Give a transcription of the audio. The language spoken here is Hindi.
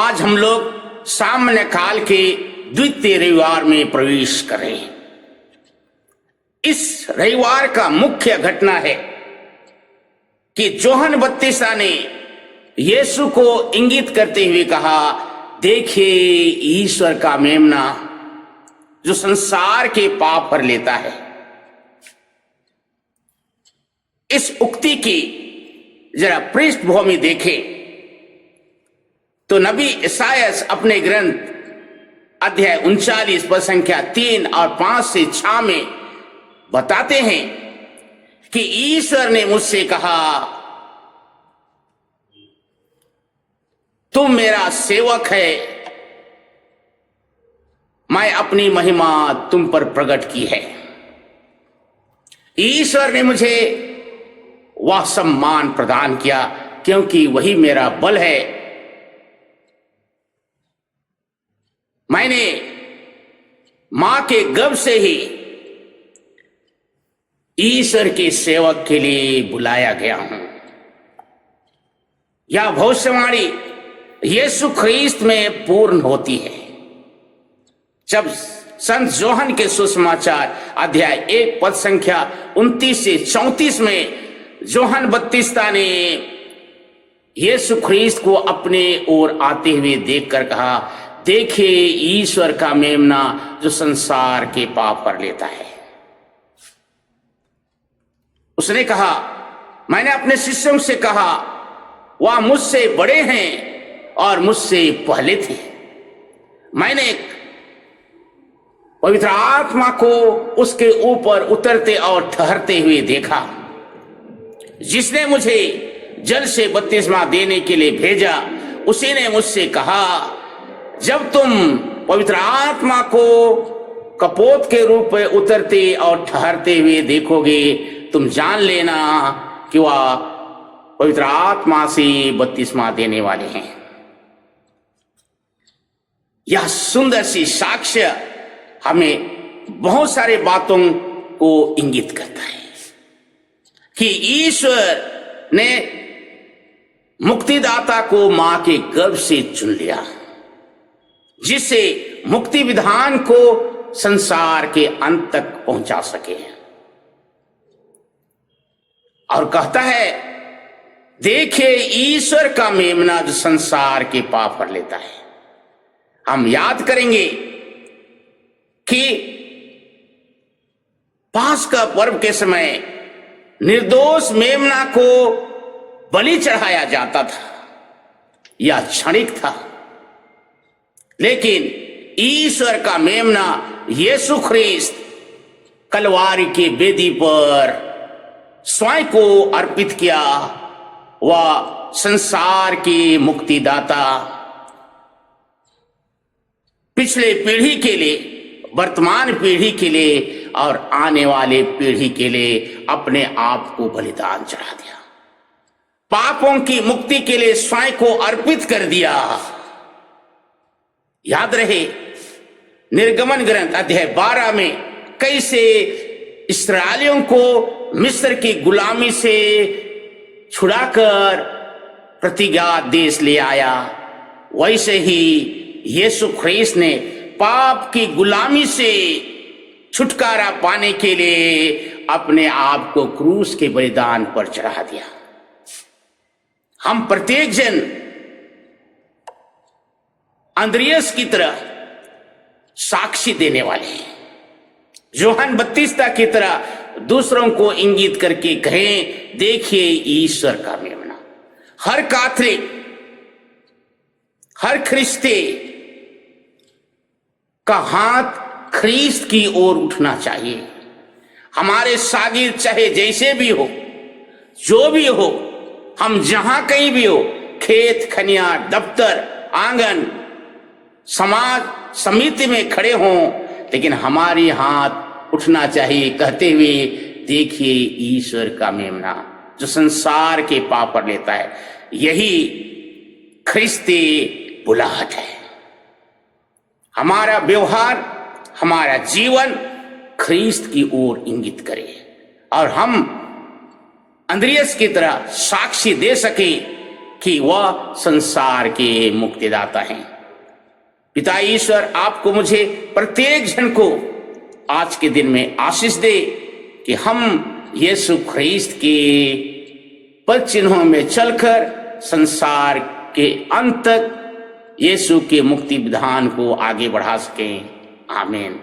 आज हम लोग सामान्य काल के द्वितीय रविवार में प्रवेश करें। इस रविवार का मुख्य घटना है कि यूहन्ना बपतिस्ता ने यीशु को इंगित करते हुए कहा, देखिए ईश्वर का मेमना जो संसार के पाप पर लेता है। इस उक्ति की जरा पृष्ठभूमि देखें तो नबी ईसायास अपने ग्रंथ अध्याय 39 पद संख्या 3 और 5 से 6 में बताते हैं कि ईश्वर ने मुझसे कहा, तुम मेरा सेवक है, मैं अपनी महिमा तुम पर प्रकट की है। ईश्वर ने मुझे वह सम्मान प्रदान किया क्योंकि वही मेरा बल है। मैंने मां के गर्भ से ही ईश्वर के सेवक के लिए बुलाया गया हूं। यह भविष्यवाणी यीशु ख्रीस्त में पूर्ण होती है जब संत यूहन्ना के सुसमाचार अध्याय 1 पद संख्या 29 से 34 में यूहन्ना बपतिस्ता ने यीशु ख्रीस्त को अपने ओर आते हुए देखकर कहा, देखिए ईश्वर का मेमना जो संसार के पाप पर लेता है। उसने कहा, मैंने अपने शिष्यों से कहा, वह मुझसे बड़े हैं और मुझसे पहले थे। मैंने पवित्र आत्मा को उसके ऊपर उतरते और ठहरते हुए देखा। जिसने मुझे जल से बपतिस्मा देने के लिए भेजा, उसी ने मुझसे कहा, जब तुम पवित्र आत्मा को कपोत के रूप में उतरते और ठहरते हुए देखोगे, तुम जान लेना कि वह पवित्र आत्मा से बपतिस्मा देने वाले हैं। यह सुंदर सी साक्ष्य हमें बहुत सारे बातों को इंगित करता है कि ईश्वर ने मुक्तिदाता को मां के गर्भ से चुन लिया, जिससे मुक्ति विधान को संसार के अंत तक पहुंचा सके। और कहता है, देखिए ईश्वर का मेमना जो संसार के पाप पर लेता है। हम याद करेंगे कि पास्का पर्व के समय निर्दोष मेमना को बलि चढ़ाया जाता था। यह क्षणिक था, लेकिन ईश्वर का मेमना यीशु ख्रीस्त कलवारी की वेदी पर स्वयं को अर्पित किया। वह संसार के मुक्तिदाता पिछले पीढ़ी के लिए, वर्तमान पीढ़ी के लिए और आने वाले पीढ़ी के लिए अपने आप को बलिदान चढ़ा दिया। पापों की मुक्ति के लिए स्वयं को अर्पित कर दिया। याद रहे निर्गमन ग्रंथ अध्याय 12 में कैसे इस्राएलियों को मिस्र की गुलामी से छुड़ाकर प्रतिज्ञा देश ले आया, वैसे ही यीशु ख्रीस्त ने पाप की गुलामी से छुटकारा पाने के लिए अपने आप को क्रूस के बलिदान पर चढ़ा दिया। हम प्रत्येक जन अंद्रियस की तरह साक्षी देने वाले हैं। यूहन्ना बपतिस्ता की तरह दूसरों को इंगित करके कहें, देखिए ईश्वर का मेमना। हर कैथोलिक, हर ख्रिस्ती का हाथ ख्रीस्त की ओर उठना चाहिए। हमारे शागिर्द चाहे जैसे भी हो, जो भी हो, हम जहां कहीं भी हो, खेत खनिया, दफ्तर, आंगन, समाज समिति में खड़े हों, लेकिन हमारे हाथ उठना चाहिए कहते हुए, देखिए ईश्वर का मेमना जो संसार के पाप पर लेता है। यही ख्रिस्ती बुलाहट है। हमारा व्यवहार, हमारा जीवन ख्रीस्त की ओर इंगित करे और हम अंद्रियस की तरह साक्षी दे सके कि वह संसार के मुक्तिदाता हैं। पिता ईश्वर आपको मुझे प्रत्येक जन को आज के दिन में आशीष दे कि हम यीशु ख्रीस्त के पद चिन्हों में चलकर संसार के अंत तक यीशु के मुक्ति विधान को आगे बढ़ा सकें। आमीन।